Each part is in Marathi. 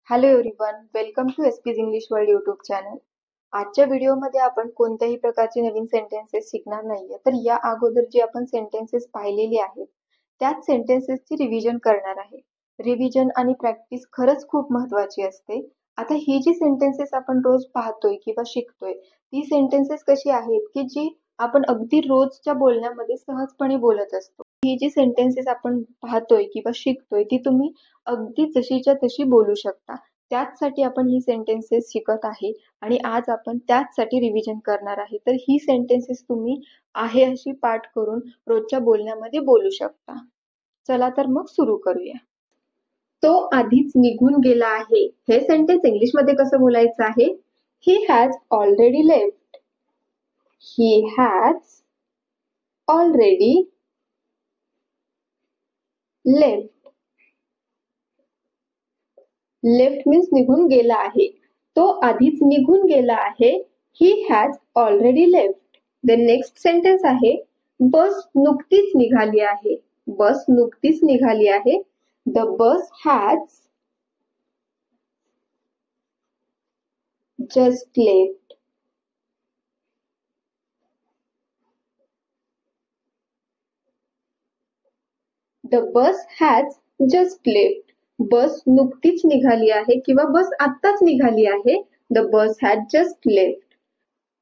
Hello everyone, welcome to SP's English World YouTube channel. आजच्या व्हिडिओमध्ये आपण कोणत्याही प्रकारचे नवीन सेंटेन्सेस शिकणार नाहीये, तर या अगोदर जे आपण सेंटेन्सेस पाहिलेली आहेत त्याच सेंटेन्सेसची रिव्हिजन करणार आहे. रिव्हिजन आणि प्रॅक्टिस खरंच खूप महत्त्वाची असते. आता ही जी सेंटेन्सेस आपण रोज पाहतोय किंवा शिकतोय ती सेंटेन्सेस कशी आहेत की जी आपण अगदी रोजच्या बोलण्यामध्ये सहजपणे बोलत असतो. ही जी सेंटेन्सेस आपण पाहतोय किंवा शिकतोय ती तुम्ही अगदी जशीच्या तशी बोलू शकता. त्याचसाठी आपण ही सेंटेन्सेस शिकत आहे आणि आज आपण त्याचसाठी रिव्हिजन करणार आहे. तर ही सेंटेन्सेस तुम्ही आहे अशी पाठ करून रोजच्या बोलण्यामध्ये बोलू शकता. चला तर मग सुरू करूया. तो आधीच निघून गेला आहे. हे सेंटेन्स इंग्लिशमध्ये कसं बोलायचं आहे? He has already left. He has already left. Left means निघून गेला आहे. तो आधीच निघून गेला आहे. He has already left. The next sentence आहे बस नुकतीच निघाली आहे. बस नुकतीच निघाली आहे. The bus has just left. The bus has just left. Bus नुकतीच निघाली आहे किंवा बस आत्ताच निघाली आहे. The bus has just left.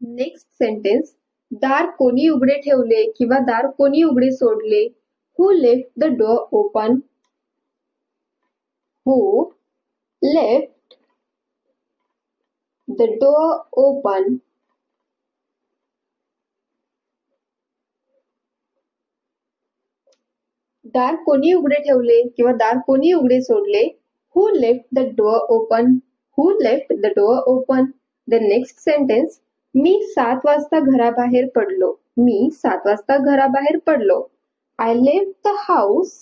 Next sentence दार कोणी उघडे ठेवले किंवा दार कोणी उघडे सोडले. Who left the door open. Who left the door open. दार कोणी उघडे ठेवले किंवा दार कोणी उघडे सोडले. Who left the door open. Who left the door open. The next sentence मी 7 वाजता घराबाहेर पडलो. मी 7 वाजता घराबाहेर पडलो. I left the house.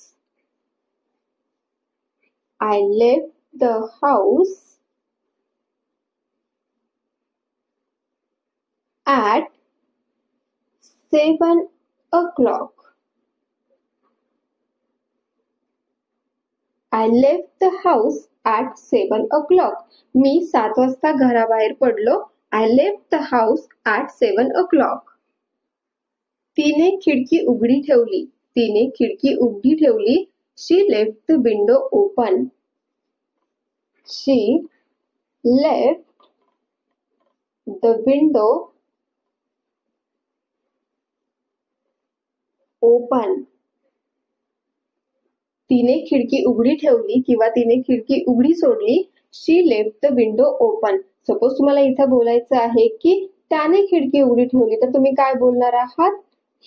I left the house at 7 o'clock. I left the house at 7 o'clock. मी 7 वाजता घराबाहेर पडलो. I left the house at 7 o'clock. तिने खिडकी उघडी ठेवली. तिने खिडकी उघडी ठेवली. She left the window open. She left the window open. तिने खिडकी उघडी ठेवली किंवा तिने खिडकी उघडी सोडली. She left the window open. Suppose तुम्हाला इथं बोलायचं आहे की त्याने खिडकी उघडी ठेवली तर तुम्ही काय बोलणार आहात?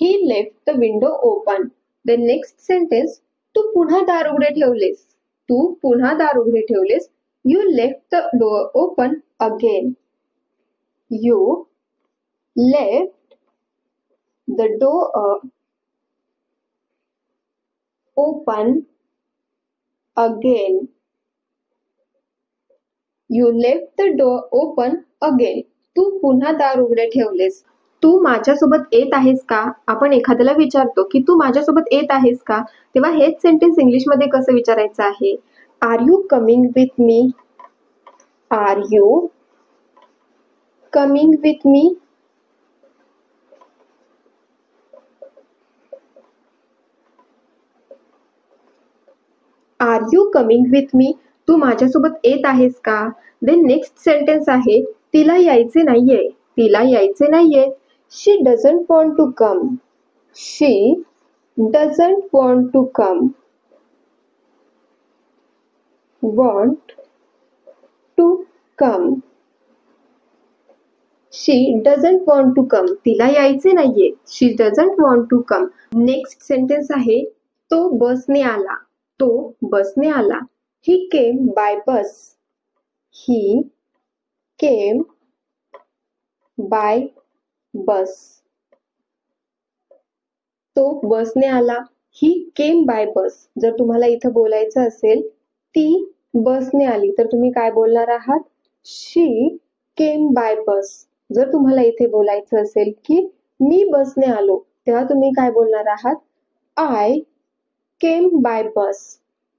He left the window open. The next sentence तू पुन्हा दार उघडे ठेवलेस. तू पुन्हा दार उघडे ठेवलेस. You left the door open again. You left the door open again. You left the door open again. तू पुन्हा दार उघडे ठेवलेस. तू माझ्यासोबत येत आहेस का? आपण एखाद्याला विचारतो की तू माझ्यासोबत येत आहेस का? तेव्हा हेच सेंटेन्स इंग्लिशमध्ये कसं विचारायचं आहे? Are you coming with me? Are you coming with me? Are you coming with me? तू माझ्यासोबत येत आहेस का? देन नेक्स्ट सेंटेन्स आहे तिला यायचे नाहीये. तिला यायचे नाहीये. She doesn't want to come. She doesn't want to come. Want to come. She doesn't want to come. तिला यायचे नाहीये. She doesn't want to come. Next sentence आहे तो बसने आला. तो बसने आला. He came by bus. He came by bus. तो बसने आला. He came by bus. जर तुम्हाला इथं बोलायचं असेल ती बसने आली तर तुम्ही काय बोलणार आहात? She came by bus. जर तुम्हाला इथे बोलायचं असेल की मी बसने आलो तेव्हा तुम्ही काय बोलणार आहात? I came by bus.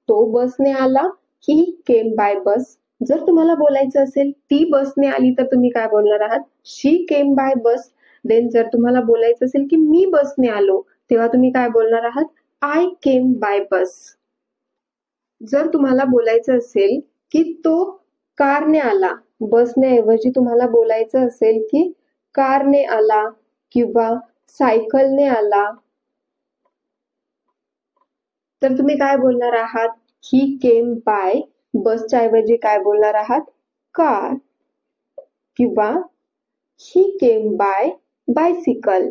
तो बसने आला. He came by bus. जर तुम्हाला बोलायचं असेल ती बसने आली तर तुम्ही काय बोलणार आहात? She came by bus. Then जर तुम्हाला बोलायचं असेल की मी बसने आलो तेव्हा तुम्ही काय बोलणार आहात? I came by bus. जर तुम्हाला बोलायचं असेल की तो कारने आला, बसने ऐवजी तुम्हाला बोलायचं असेल की कारने आला किंवा सायकलने आला तर तुम्ही काय बोलणार आहात? ही केम बाय बसच्या ऐवजी काय बोलणार आहात? कार किंवा ही केम बाय बायसिकल.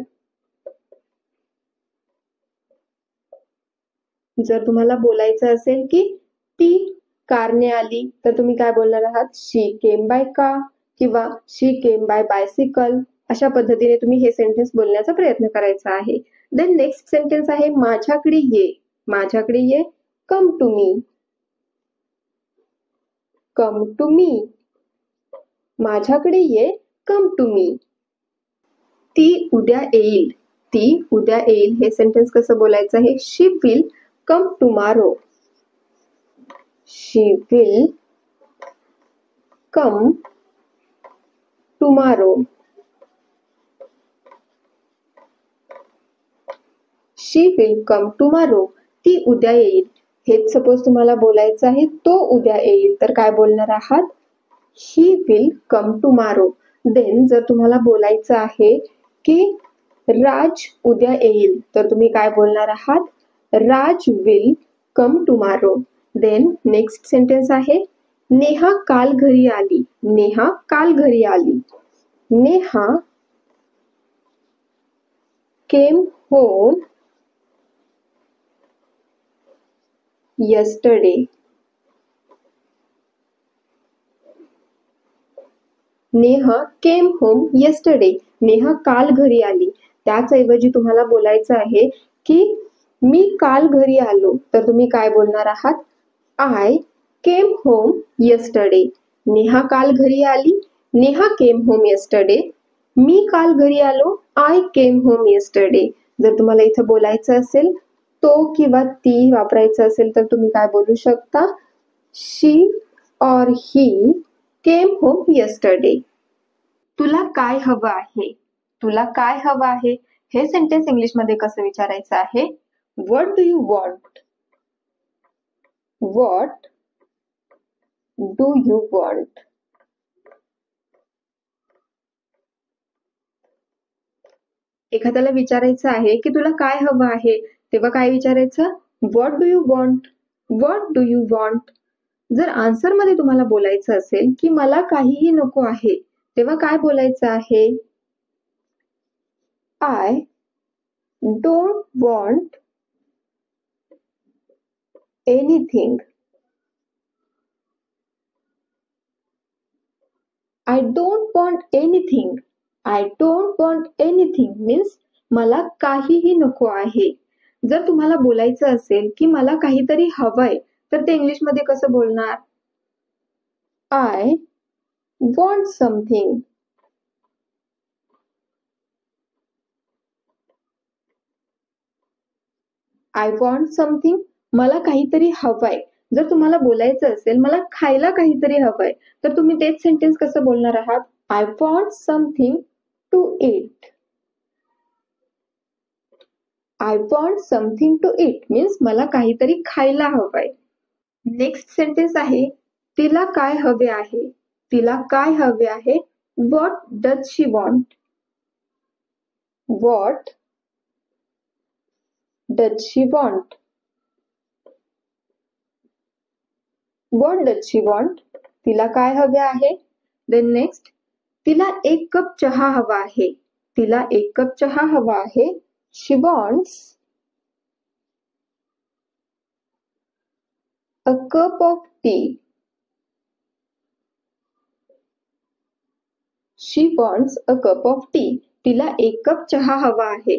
जर तुम्हाला बोलायचं असेल की ती कारने आली तर तुम्ही काय बोलणार आहात? शी केम बाय कार किंवा शी केम बाय बायसिकल. अशा पद्धतीने तुम्ही हे सेंटेन्स बोलण्याचा प्रयत्न करायचा आहे. देन नेक्स्ट सेंटेन्स आहे माझ्याकडे ये. माझ्याकडे ये. Come to me. Come to me. माझ्याकडे ये. Come to me. ती उद्या येईल. ती उद्या येईल हे सेंटेन्स कसं बोलायचं आहे? She will come tomorrow. She will come tomorrow. She will come tomorrow. ती उद्या येईल. हेच सपोज तुम्हाला बोलायचं आहे तो उद्या येईल तर काय बोलणार आहात? He will come tomorrow. Then जर तुम्हाला बोलायचं आहे की राज उद्या येईल तर तुम्ही काय बोलणार आहात? Raj will come tomorrow. Then next sentence आहे नेहा काल घरी आली. नेहा काल घरी आली. Neha came home yesterday. Neha came home yesterday. Neha काल घरी आली. त्याच ऐवजी तुम्हाला बोलायचं आहे की मी काल घरी आलो तर तुम्ही काय बोलणार आहात? I came home yesterday. Neha काल घरी आली. Neha came home yesterday. मी काल घरी आलो. I came home yesterday. जर तुम्हाला इथं बोलायचं असेल तो किंवा ती वापरायचं असेल तर तुम्ही काय बोलू शकता? शी और ही केम होम yesterday. तुला काय हवं आहे? तुला काय हवं आहे हे सेंटेन्स इंग्लिश मध्ये कसं विचारायचं आहे? What do you want? What do you want? एखाद्याला विचारायचं आहे की तुला काय हवं आहे तेव्हा काय विचारायचं? What do you want? What do you want? जर आन्सर मध्ये तुम्हाला बोलायचं असेल की मला काहीही नको आहे तेव्हा काय बोलायचं आहे? I don't want anything. I don't want anything. I don't want anything means मला काहीही नको आहे. जर तुम्हाला बोलायचं असेल की मला काहीतरी हवंय तर ते इंग्लिश मध्ये कसं बोलणार? I want something. I want something. मला काहीतरी हवंय. जर तुम्हाला बोलायचं असेल मला खायला काहीतरी हवंय तर तुम्ही तेच सेंटेन्स कसं बोलणार आहात? I want something to eat. I want something to eat means मला काहीतरी खायला हवंय. नेक्स्ट सेंटेन्स आहे तिला काय हवे आहे? तिला काय हवे आहे? What does she want? What does she want? What does she want? तिला काय हवे आहे? देन नेक्स्ट तिला एक कप चहा हवा आहे. तिला एक कप चहा हवा आहे. She wants a cup of tea. She wants a cup of tea. तिला एक कप चहा हवा आहे.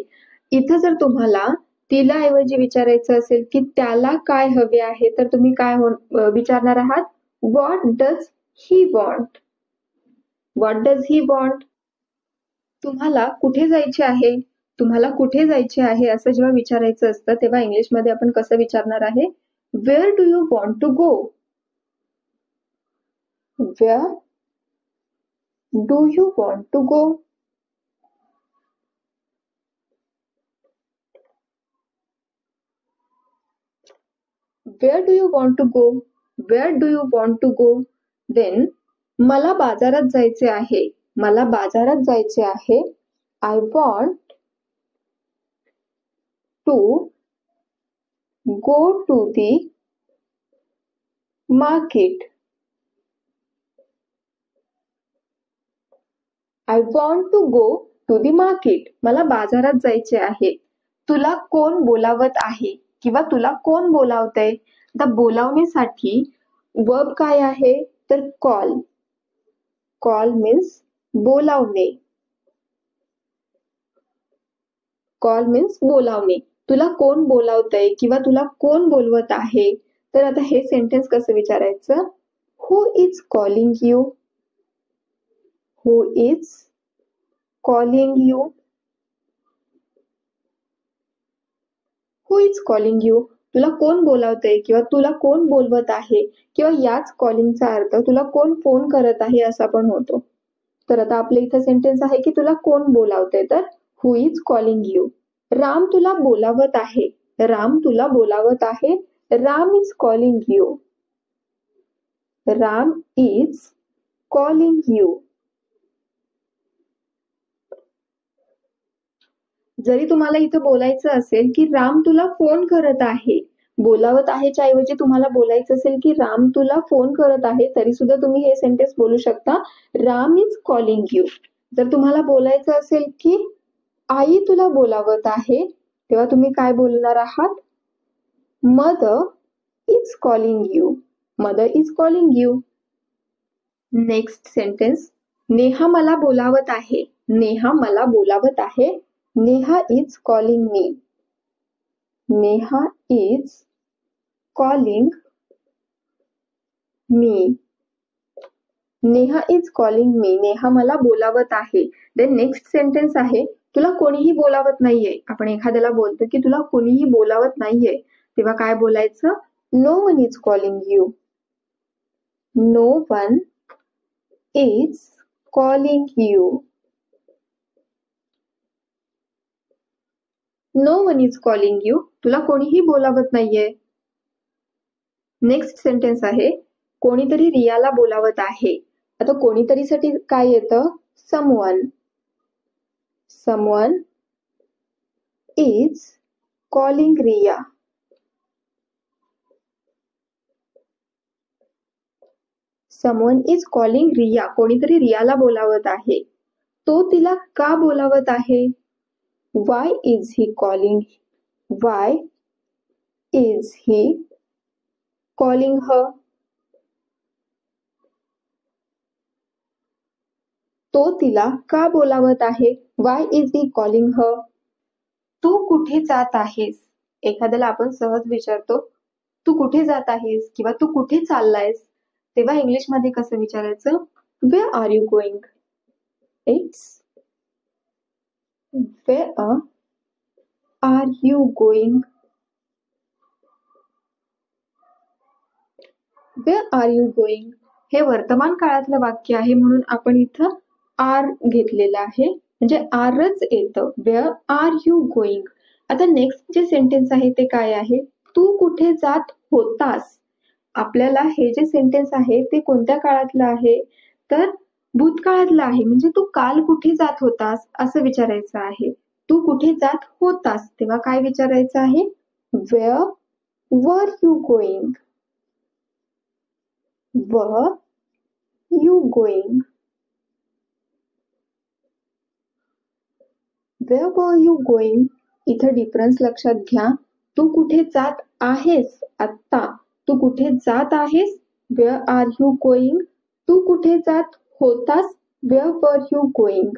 इथं जर तुम्हाला तिला ऐवजी विचारायचं असेल की त्याला काय हवे आहे तर तुम्ही काय विचारणार आहात? What does he want? What does he want? तुम्हाला कुठे जायचे आहे? तुम्हाला कुठे जायचे आहे असं जेव्हा विचारायचं असतं तेव्हा इंग्लिश मध्ये आपण कसं विचारणार आहे? Where do you want to go? Where do you want to go? Where do you want to go? Where do you want to go? Then मला बाजारात जायचे आहे. मला बाजारात जायचे आहे. I want to go to the market. I want to go to the market. मला बाजारात जायचे आहे. तुला कोण बोलावत आहे किंवा तुला कोण बोलावतंय? आता बोलावण्यासाठी वर्ब काय आहे? तर कॉल. कॉल मीन्स बोलावणे. कॉल मीन्स बोलावणे. तुला कोण बोलावतंय किंवा तुला कोण बोलवत आहे? तर आता हे सेंटेन्स कसं विचारायचं? Who is calling you? Who is calling you? Who is calling you? तुला कोण बोलावतंय किंवा तुला कोण बोलवत आहे किंवा याच कॉलिंगचा अर्थ तुला कोण फोन करत आहे असा पण होतो. तर आता आपल्या इथं सेंटेन्स आहे की तुला कोण बोलावतंय, तर हु इज कॉलिंग यू. राम तुला बोलावत आहे. राम तुला बोलावत आहे. Ram is calling you. Ram is calling you. जरी तुम्हाला इथं बोलायचं असेल की राम तुला फोन करत आहे, बोलावत आहेच्या ऐवजी तुम्हाला बोलायचं असेल की राम तुला फोन करत आहे, तरी सुद्धा तुम्ही हे सेंटेन्स बोलू शकता, राम इज कॉलिंग यू. जर तुम्हाला बोलायचं असेल की आई तुला बोलावत आहे, तेव्हा तुम्ही काय बोलणार आहात? Mother is calling you. Mother is calling you. Next sentence, Neha मला बोलावत आहे. नेहा मला बोलावत आहे. Neha is calling me. Neha is calling me. Neha is calling me. Neha मला बोलावत आहे. देन नेक्स्ट सेंटेन्स आहे, तुला कोणीही बोलावत नाहीये. आपण एखाद्याला बोलतो की तुला कोणीही बोलावत नाहीये, तेव्हा काय बोलायचं? No one is calling you. No one is calling you. No one is calling you. तुला कोणीही बोलावत नाहीये. नेक्स्ट सेंटेन्स आहे, कोणीतरी रियाला बोलावत आहे. आता कोणीतरीसाठी काय येतं? Someone. Someone is calling Riya. Someone is calling Riya. कोणीतरी रियाला बोलावत आहे. तो तिला का बोलावत आहे? Why is he calling? Why is he calling her? तो तिला का बोलावत आहे? Why is he calling her? तू कुठे जात आहेस? एखाद्याला आपण सहज विचारतो, तू कुठे जात आहेस किंवा तू कुठे चाललायस, तेव्हा इंग्लिश मध्ये कसं विचारायचं? Where are you going? It's where are you going? Where are you going? हे वर्तमान काळातलं वाक्य आहे म्हणून आपण इथं आर घेतलेलं आहे, म्हणजे आरच येतं. Where are you going? आता नेक्स्ट जे सेंटेन्स आहे ते काय आहे? तू कुठे जात होतास. आपल्याला हे जे सेंटेन्स आहे ते कोणत्या काळातलं आहे? तर भूतकाळातलं आहे. म्हणजे तू काल कुठे जात होतास असं विचारायचं आहे. तू कुठे जात होतास तेव्हा काय विचारायचं आहे? Where were you going? Were you going? Where were you going? इथं डिफरन्स लक्षात घ्या. तू कुठे जात आहेस आत्ता. तू कुठे जात आहेस? Where are you going? तू कुठे जात होतास? Where were you going?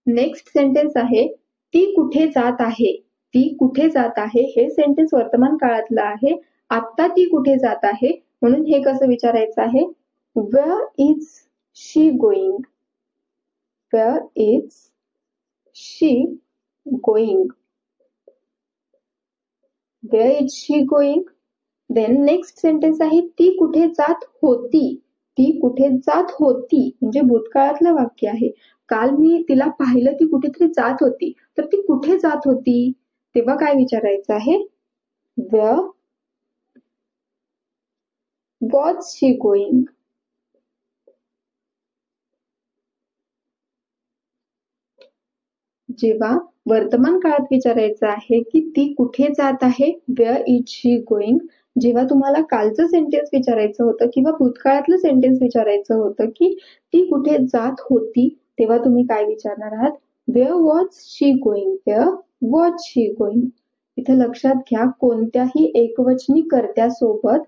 Next sentence आहे, ती कुठे जात आहे. ती कुठे जात आहे हे सेंटेन्स वर्तमान काळातलं आहे. आत्ता ती कुठे जात आहे म्हणून हे कसं विचारायचं आहे? Where is she going? Where is she going? Where is she going? Then next sentence आहे, ती कुठे जात होती. ती कुठे जात होती म्हणजे भूतकाळातलं वाक्य आहे. काल मी तिला पाहिलं, ती कुठेतरी जात होती. तर ती कुठे जात होती तेव्हा काय विचारायचं आहे? Where was she going? जेव्हा वर्तमान काळात विचारायचं आहे की ती कुठे जात आहे, वेअर इज शी गोइंग. जेव्हा तुम्हाला कालचं सेंटेन्स विचारायचं होतं किंवा भूतकाळातलं सेंटेन्स विचारायचं होतं की ती कुठे जात होती, तेव्हा तुम्ही काय विचारणार आहात? Where was she going, where was she going. इथे लक्षात घ्या, कोणत्याही एकवचनी कर्त्यासोबत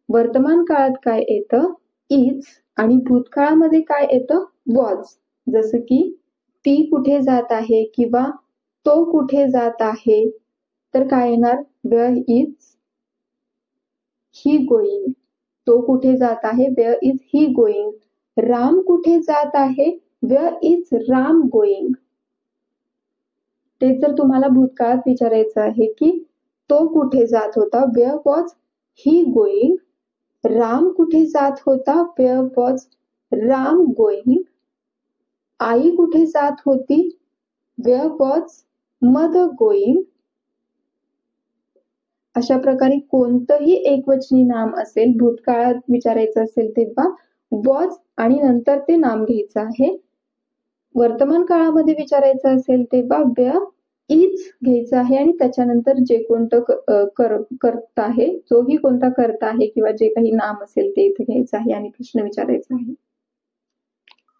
वर्तमान काळात काय येतं? इज, आणि भूतकाळामध्ये काय येतं? वॉज. जसं की ती कुठे जात आहे किंवा तो कुठे जात आहे, तर काय येणार? Where is he going. तो कुठे जात आहे? Where is he going. Ram कुठे जात आहे? Where is Ram going. ते जर तुम्हाला भूतकाळात विचारायचं आहे की तो कुठे जात होता, where was he going. Ram कुठे जात होता? Where was Ram going. आई कुठे जात होती? Where was mother going. अशा प्रकारे कोणतंही एकवचनी नाम असेल, भूतकाळात विचारायचं असेल तेव्हा वॉज आणि नंतर ते नाम घ्यायचं आहे. वर्तमान काळामध्ये विचारायचं असेल तेव्हा वेअर इज घ्यायचं आहे आणि त्याच्यानंतर जे कोणतं करता आहे, जोही कोणता करता आहे किंवा जे काही नाम असेल ते इथे घ्यायचं आहे आणि प्रश्न विचारायचा आहे.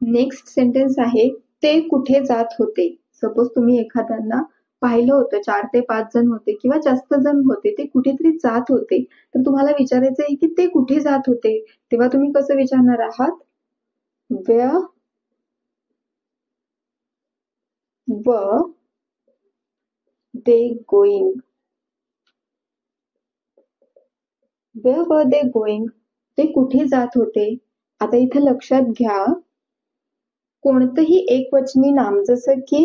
नेक्स्ट सेंटेन्स आहे, ते कुठे जात होते. सपोज तुम्ही एखाद्यांना पाहिलं होतं, 4 ते 5 जण होते किंवा जास्त जण होते, ते कुठेतरी जात होते, तर तुम्हाला विचारायचं आहे की ते कुठे जात होते, तेव्हा तुम्ही कसं विचारणार आहात? वेअर वर दे गोइंग. वेअर वर दे गोइंग, ते कुठे जात होते. आता इथे लक्षात घ्या, कोणतंही एकवचनी नाम जसं की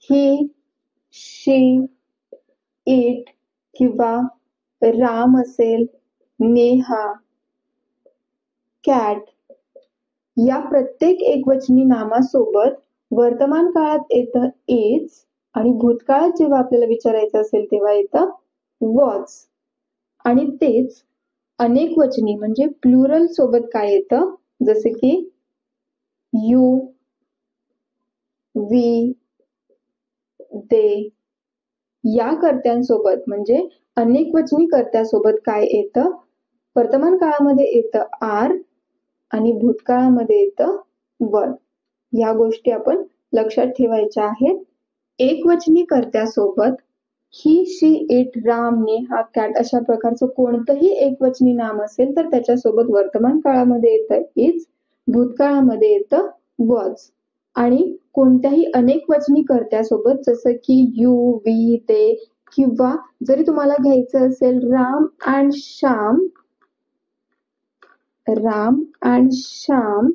ही, शी, इट किंवा राम असेल, नेहा, कॅट, या प्रत्येक एकवचनी नामासोबत वर्तमान काळात येतं इज आणि भूतकाळात जेव्हा आपल्याला विचारायचं असेल तेव्हा येतं वॉज. आणि तेच अनेक वचनी म्हणजे प्लुरल सोबत काय येतं? जसे की यू, वी, दे, या कर्त्यांसोबत म्हणजे अनेक वचनी कर्त्यासोबत काय येतं? वर्तमान काळामध्ये येतं आर आणि भूतकाळामध्ये येतं वर. या गोष्टी आपण लक्षात ठेवायच्या आहेत. एकवचनी कर्त्यासोबत ही, शी, इट, राम, नेहा, कॅट अशा प्रकारचं कोणतंही एकवचनी नाम असेल तर त्याच्यासोबत वर्तमान काळामध्ये येतं इज, भूतकाळामध्ये येतं वॉज. आणि कोणत्याही अनेक वचनी कर्त्यासोबत जसं की यू, वी, ते किंवा जरी तुम्हाला घ्यायचं असेल राम अँड श्याम, राम अँड श्याम,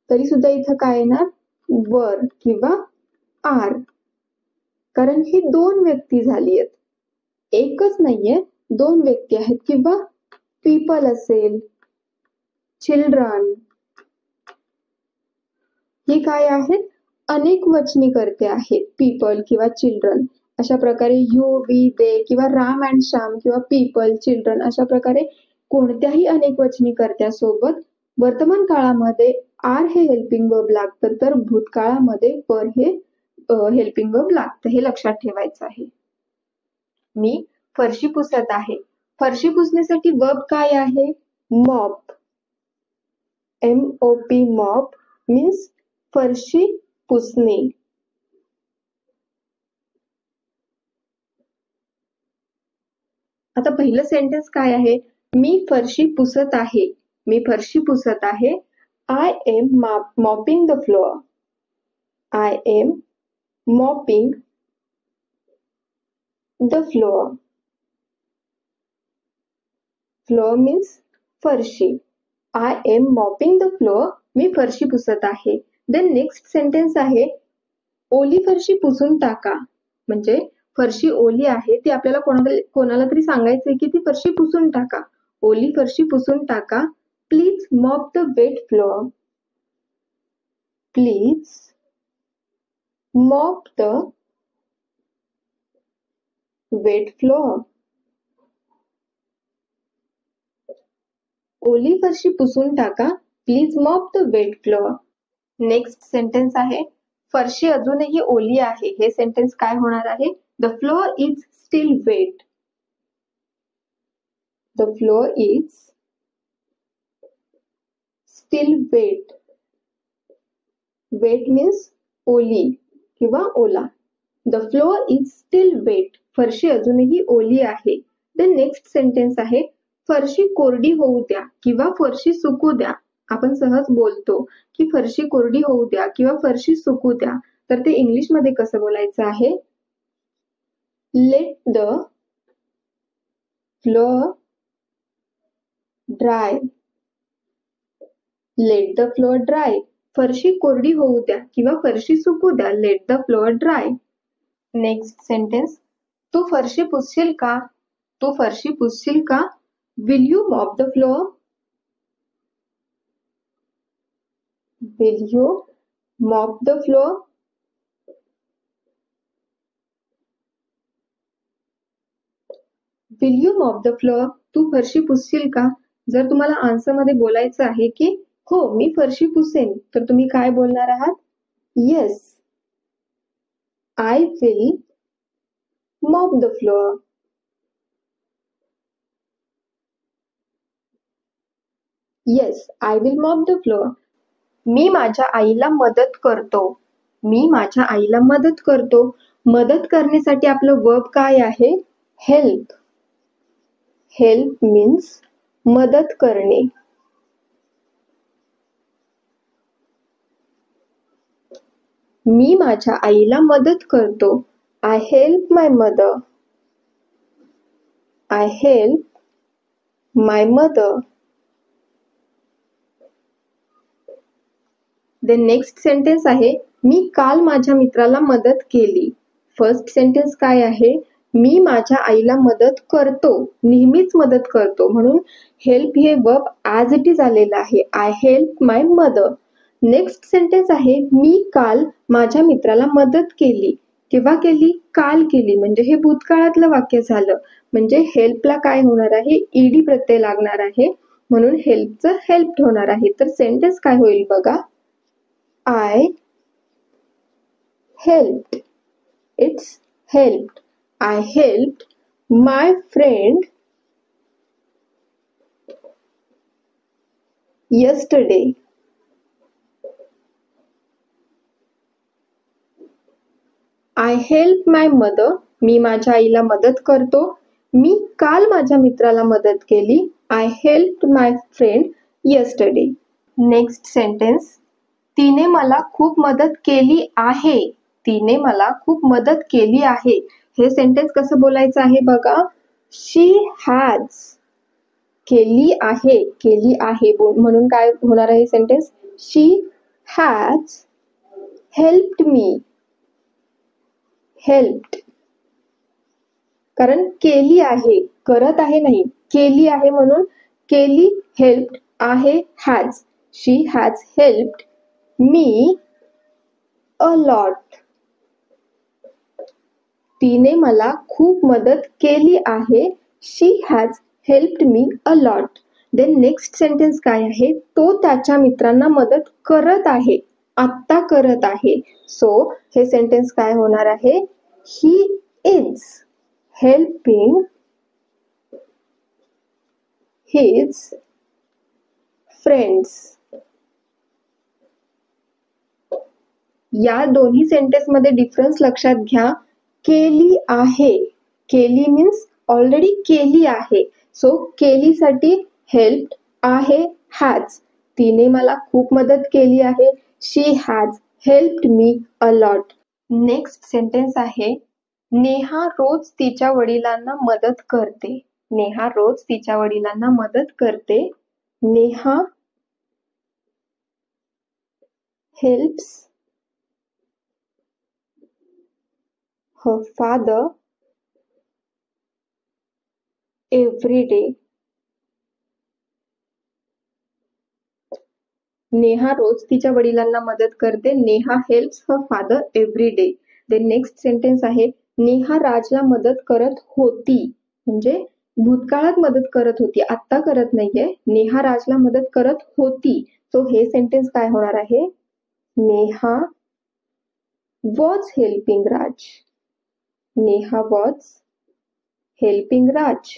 तरी सुद्धा इथं काय येणार? वर किंवा आर. कारण ही 2 व्यक्ती झाली आहेत, एकच नाहीये, 2 व्यक्ती आहेत. किंवा पीपल असेल, चिल्ड्रन, ही काय आहेत? अनेक वचनी कर्ते आहेत, पीपल किंवा चिल्ड्रन. अशा प्रकारे यू, वी, दे किंवा राम अँड श्याम किंवा पीपल, चिल्ड्रन अशा प्रकारे कोणत्याही अनेक वचनी कर्त्यासोबत वर्तमान काळामध्ये आर हे हेल्पिंग वर्ब लागतं, तर भूतकाळामध्ये वर हे हेल्पिंग वर्ब लागतं. हे लक्षात ठेवायचं आहे. मी फरशी पुसत आहे. फरशी पुसण्यासाठी वर्ब काय आहे? मॉप. MOP, मॉप मीन्स फरशी पुसणे. आता पहिलं सेंटेन्स काय आहे? मी फरशी पुसत आहे. मी फरशी पुसत आहे. I am mopping the floor. I am mopping the floor. Floor means फरशी. I am mopping the floor. मी फरशी पुसत आहे. Then next sentence आहे, ओली फरशी पुसून टाका. म्हणजे फरशी ओली आहे, ती आपल्याला कोणाला तरी सांगायचंय की ती फरशी पुसून टाका. ओली फरशी पुसून टाका. Please mop the wet floor. Please mop the wet floor. ओली फरशी पुसून टाका. Please mop the wet floor. Next sentence आहे फरशी अजूनही ओली आहे. हे सेंटेन्स काय होणार आहे? The floor is still wet. The floor is still wet. Wet means ओली किंवा ओला. The floor is still wet. फरशी अजूनही ओली आहे. द नेक्स्ट सेंटेन्स आहे फरशी कोरडी होऊ द्या किंवा फरशी सुकू द्या. आपण सहज बोलतो की फरशी कोरडी होऊ द्या किंवा फरशी सुकू द्या. तर ते इंग्लिश मध्ये कसं बोलायचं आहे? Let the floor dry. Let the floor dry. फरशी कोरडी होऊ द्या किंवा फरशी सुकू द्या. Let the floor dry. Next sentence तू फरशी पुसशील का? तू फरशी पुसशील का? Will you mop the floor? Will you mop the floor? Will you mop the floor? तू फरशी पुसशील का? जर तुम्हाला आन्सर मध्ये बोलायचं आहे की हो मी फरशी पुसेन तर तुम्ही काय बोलणार आहात? Yes I will mop the floor. Yes I will mop the floor. मी माझ्या आईला मदत करतो. मी माझ्या आईला मदत करतो. मदत करण्यासाठी आपलं वर्ब काय आहे? हेल्प. हेल्प मीन्स मदत करणे. मी माझ्या आईला मदत करतो. I help my mother. I help my mother. The next sentence आहे मी काल माझ्या मित्राला मदत केली. फर्स्ट सेंटेन्स काय आहे? मी माझ्या आईला मदत करतो. नेहमीच मदत करतो म्हणून हेल्प हे वर्ब ॲज इट इज आलेलं आहे. I help my mother. Next sentence आहे मी काल माझ्या मित्राला मदत केली. केव्हा केली? काल केली. म्हणजे हे भूतकाळातलं वाक्य झालं. म्हणजे हेल्पला काय होणार आहे? ईडी प्रत्यय लागणार आहे म्हणून हेल्पचं हेल्प्ड होणार आहे. तर सेंटेन्स काय होईल बघा? I helped. It's helped. I helped my friend yesterday. I helped my mother. मी माझ्या आईला मदत करतो. मी काल माझ्या मित्राला मदत केली. I helped my friend yesterday. Next sentence तिने मला खूप मदत केली आहे. तिने मला खूप मदत केली आहे. हे सेंटेन्स कसं बोलायचं आहे बघा? शी हॅज. केली आहे. केली आहे म्हणून काय होणार आहे sentence? She has helped me. Helped कारण केली आहे. करत आहे नाही. केली आहे म्हणून केली हेल्प्ड आहे has. She has helped me a lot. तिने मला खूप मदत केली आहे. She has helped me a lot. Then next sentence काय आहे? तो त्याच्या मित्रांना मदत करत आहे. आत्ता करत आहे. सो हे सेंटेन्स काय होणार आहे? He is helping his friends. या दोन्ही सेंटेन्स मध्ये डिफरन्स लक्षात घ्या. केली आहे. केली मीन्स ऑलरेडी केली आहे. सो केलीसाठी हेल्प आहे हॅज. तिने मला खूप मदत केली आहे. She has helped me a lot. Next sentence आहे नेहा रोज तिच्या वडिलांना मदत करते. नेहा रोज तिच्या वडिलांना मदत करते. Neha helps her father every day. Neha रोज तिच्या वडिलांना मदत करते. Neha helps her father every day. Then next sentence आहे नेहा राजला मदत करत होती. म्हणजे भूतकाळात मदत करत होती, आत्ता करत नाहीये. नेहा राजला मदत करत होती. सो हे सेंटेन्स काय होणार आहे? Neha was helping Raj. Neha was helping Raj.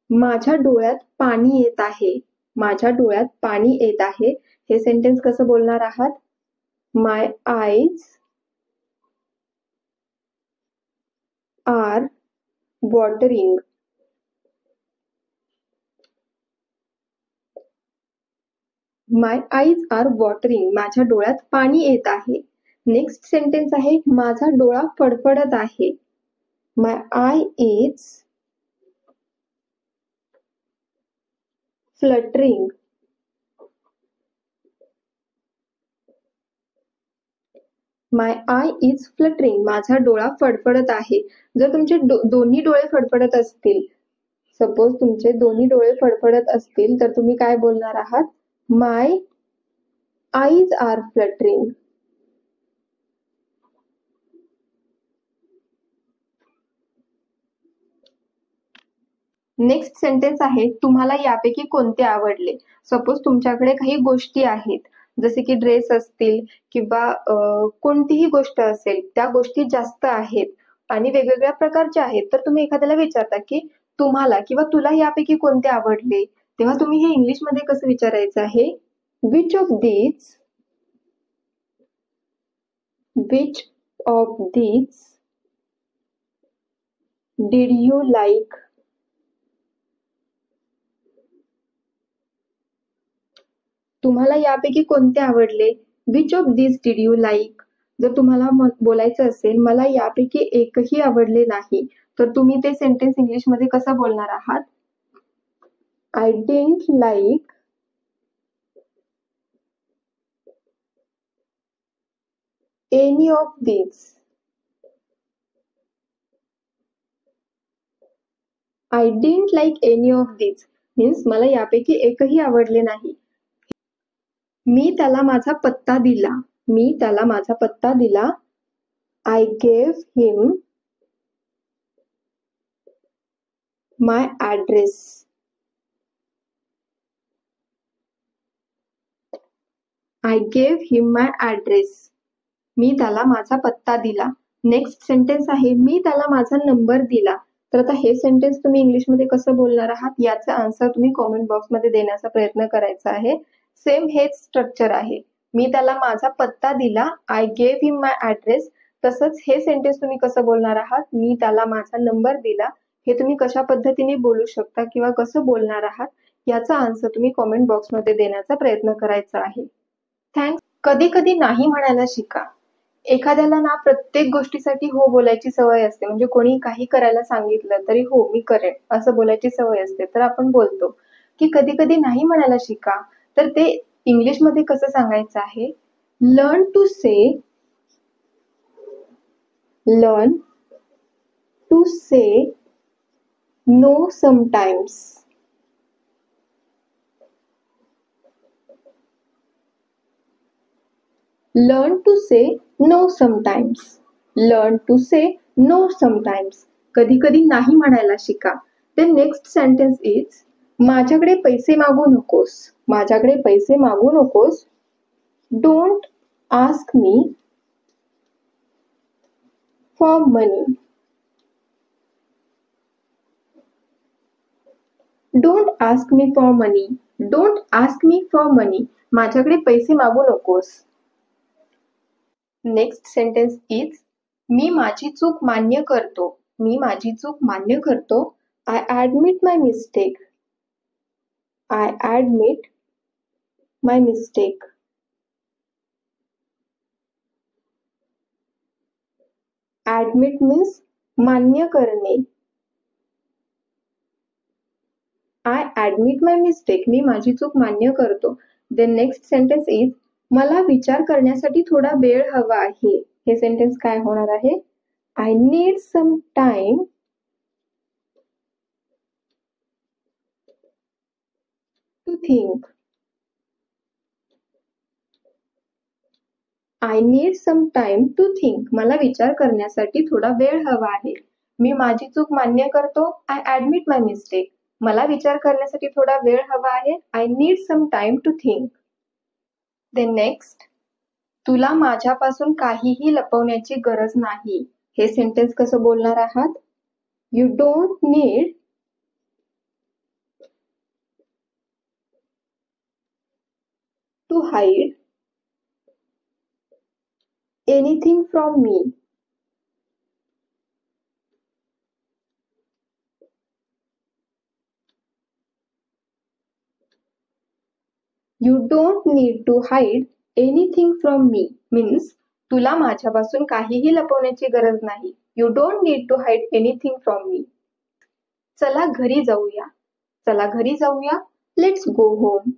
माझ्या डोळ्यात पाणी येत आहे. माझ्या डोळ्यात पाणी येत आहे. हे सेंटेन्स कसं बोलणार आहात? My eyes R watering. My eyes R watering. माझ्या डोळ्यात पाणी येत आहे. नेक्स्ट सेंटेन्स आहे माझा डोळा फडफडत आहे. My eye is fluttering. My eye is fluttering. माझा डोळा फडफडत आहे. जर तुमचे दोन्ही डोळे फडफडत असतील, सपोज तुमचे दोन्ही डोळे फडफडत असतील, तर तुम्ही काय बोलणार आहात? My eyes are fluttering. Next sentence आहे तुम्हाला यापैकी कोणते आवडले. सपोज तुमच्याकडे काही गोष्टी आहेत, जसे की ड्रेस असतील किंवा कोणतीही गोष्ट असेल, त्या गोष्टी जास्त आहेत आणि वेगवेगळ्या प्रकारच्या आहेत. तर तुम्ही एखाद्याला विचारता की तुम्हाला किंवा तुला यापैकी कोणते आवडले, तेव्हा तुम्ही हे इंग्लिशमध्ये कसं विचारायचं आहे? Which of these did you like? तुम्हाला यापैकी कोणते आवडले? Which of this did you like? जर तुम्हाला बोलायचं असेल मला यापैकी एकही आवडले नाही, तर तुम्ही ते सेंटेन्स इंग्लिशमध्ये कसं बोलणार आहात? I didn't like any of this. I didn't like any of this means मला यापैकी एकही आवडले नाही. मी त्याला माझा पत्ता दिला. मी त्याला माझा पत्ता दिला. I gave him my address. I gave him my address. मी त्याला माझा पत्ता दिला. नेक्स्ट सेंटेन्स आहे मी त्याला माझा नंबर दिला. तर आता हे सेंटेन्स तुम्ही इंग्लिशमध्ये कसं बोलणार आहात, याचा आन्सर तुम्ही कॉमेंट बॉक्समध्ये देण्याचा प्रयत्न करायचा आहे. सेम हेच स्ट्रक्चर आहे. मी त्याला माझा पत्ता दिला. I gave him my address. तसंच हे सेंटेन्स तुम्ही कसं बोलणार आहात? मी त्याला माझा नंबर दिला. हे तुम्ही कशा पद्धतीने बोलू शकता किंवा कसं बोलणार आहात, याचा आन्सर तुम्ही कॉमेंट बॉक्समध्ये देण्याचा प्रयत्न करायचा आहे. थँक्स. कधी कधी नाही म्हणायला शिका. एखाद्याला ना प्रत्येक गोष्टीसाठी हो बोलायची सवय असते. म्हणजे कोणी काही करायला सांगितलं तरी हो मी करेन असं बोलायची सवय असते. तर आपण बोलतो की कधी कधी नाही म्हणायला शिका. तर ते इंग्लिशमध्ये कसं सांगायचं आहे? Learn to say no sometimes. Learn to say no sometimes. Learn to say no sometimes. कधी कधी नाही म्हणायला शिका. Then next sentence is माझ्याकडे पैसे मागू नकोस. माझ्याकडे पैसे मागू नकोस. Don't ask me for money. Don't ask me for money. Don't ask me for money. माझ्याकडे पैसे मागू नकोस. नेक्स्ट सेंटेन्स इज मी माझी चूक मान्य करतो. मी माझी चूक मान्य करतो. I admit my mistake. I admit my mistake. Admit means मान्य करणे. I admit my mistake. मी माझी चूक मान्य करतो. देन नेक्स्ट सेंटेन्स इज मला विचार करण्यासाठी थोडा वेळ हवा आहे. हे सेंटेन्स काय होणार आहे? I need some time think. I need some time to think. मला विचार करण्यासाठी थोडा वेळ हवा आहे. मी माझी चूक मान्य करतो. I admit my mistake. मला विचार करण्यासाठी थोडा वेळ हवा आहे. I need some time to think. Then next, तुला माझ्यापासून काहीही लपवण्याची गरज नाही. हे सेंटेन्स कसं बोलणार आहात? You don't need to hide anything from me. You don't need to hide anything from me means तुला माझ्यापासून काहीही लपवण्याची गरज नाही. You don't need to hide anything from me. चला घरी जाऊया. चला घरी जाऊया. Let's go home.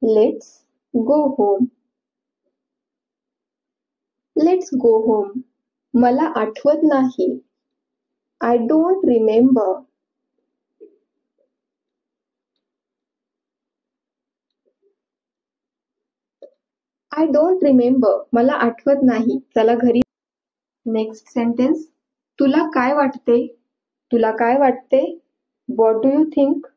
Let's go home. Let's go home. मला आठवत नाही. I don't remember. I don't remember. मला आठवत नाही. चला घरी. Next sentence. तुला काय वाटते? तुला काय वाटते? What do you think?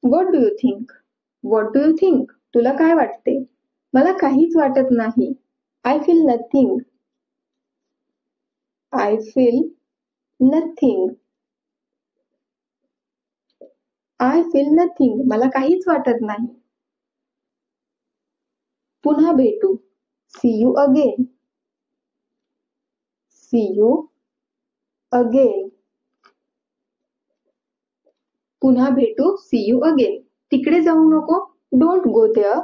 What do you think? What do you think? तुला काय वाटते? मला काहीच वाटत नाही. I feel nothing. I feel nothing. I feel nothing. मला काहीच वाटत नाही. पुन्हा भेटू. See you again. See you again. पुन्हा भेटू. See you again. तिकडे जाऊ नको. Don't go there.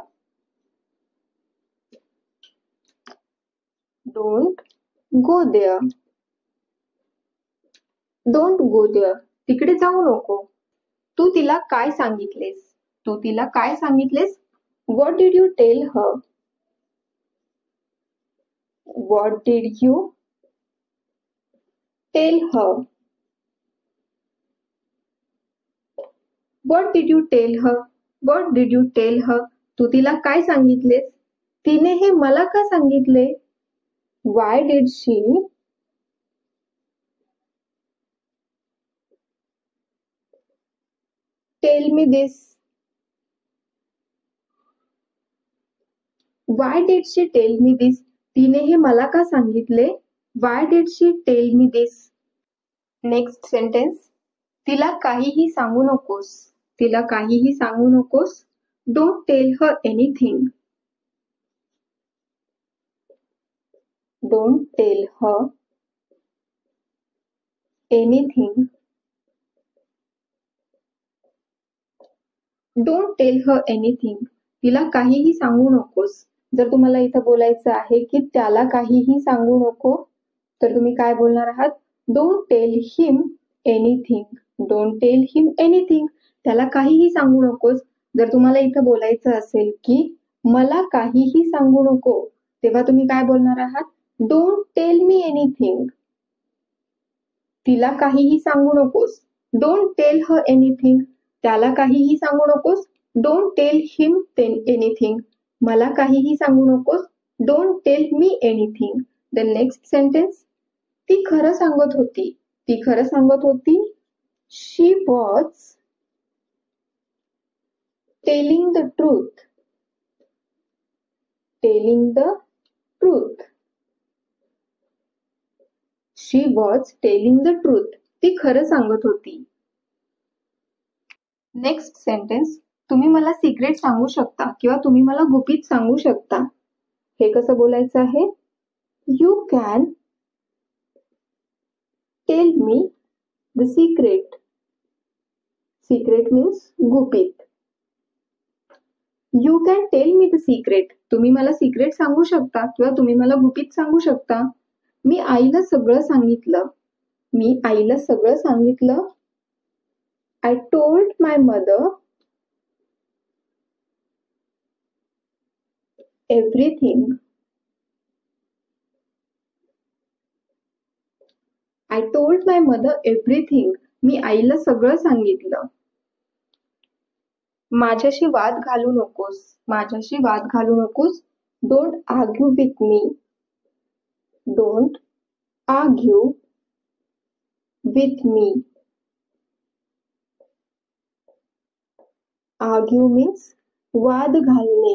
Don't go there. Don't go there. तिकडे जाऊ नको. तू तिला काय सांगितलेस? तू तिला काय सांगितलेस? What did you tell her? What did you tell her? What did you tell her? What did you tell her? तू तिला काय सांगितलेस? तिने हे मला का सांगितले? Why did she tell me this? Why did she tell me this? तिने हे मला का सांगितले? Why did she tell me this? Next sentence. तिला काहीही सांगू नकोस. तिला काहीही सांगू नकोस. Don't tell her anything. Don't tell her anything. Don't tell her anything. तिला काहीही सांगू नकोस. जर तुम्हाला इथं बोलायचं आहे की त्याला काहीही सांगू नको तर तुम्ही काय बोलणार आहात? Don't tell him anything. Don't tell him anything. त्याला काहीही सांगू नकोस. जर तुम्हाला इथं बोलायचं असेल की मला काहीही सांगू नको तेव्हा तुम्ही काय बोलणार आहात? Don't tell me anything. तिला काहीही सांगू नकोस. Don't tell her anything. त्याला काहीही सांगू नकोस. Don't tell him anything. मला काहीही सांगू नकोस. Don't tell me anything. The next sentence. ती खरं सांगत होती. ती खरं सांगत होती. She was telling the truth. Telling the truth. She was telling the truth. ती खरं सांगत होती. Next sentence. तुम्ही मला सिक्रेट सांगू शकता किंवा तुम्ही मला गुपित सांगू शकता. हे कसं बोलायचं आहे? You can tell me the secret. Secret means गुपित. You can tell me the secret. तुम्ही मला सिक्रेट सांगू शकता किंवा तुम्ही मला गुपित सांगू शकता. मी आईला सगळं सांगितलं. मी आईला सगळं सांगितलं. I told my mother everything. I told my mother everything. मी आईला सगळं सांगितलं. माझ्याशी वाद घालू नकोस. माझ्याशी वाद घालू नकोस. Don't argue with me. Don't argue with me. Argue means वाद घालणे.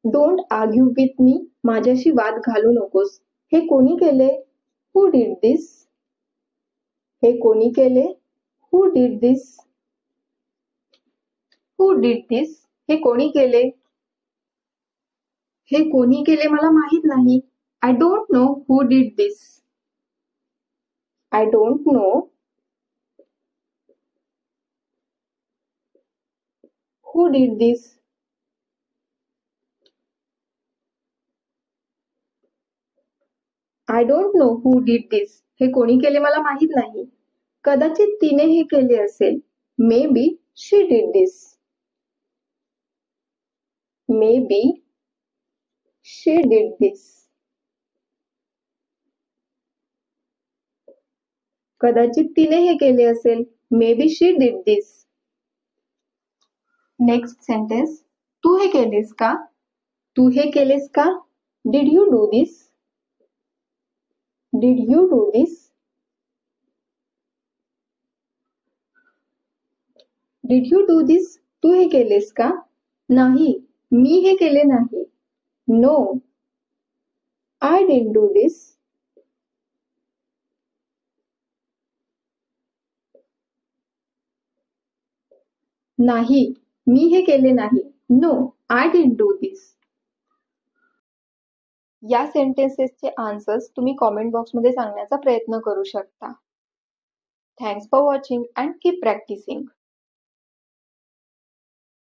Don't argue with me. माझ्याशी वाद घालू नकोस. हे कोणी केले? Who did this? हे कोणी केले? Who did this? Who did this? हे कोणी केले? हे कोणी केले मला माहित नाही. I don't know who did this. I don't know who did this. I don't know who did this. हे कोणी केले मला माहित नाही. कदाचित तिने हे केले असेल. Maybe she did this. Maybe she did this. कदाचित तिने हे केले असेल. Maybe she did this. Next sentence. तू हे केलेस का? तू हे केलेस का? Did you do this? Did you do this? Did you do this? तू हे केलेस का? नाही, मी हे केले नाही. No, I didn't do this. नाही, मी हे केले नाही. नो, आय डिडंट डू दिस. या सेंटेन्सेसचे आन्सर्स तुम्ही कॉमेंट बॉक्समध्ये सांगण्याचा प्रयत्न करू शकता. Thanks for watching and keep practising.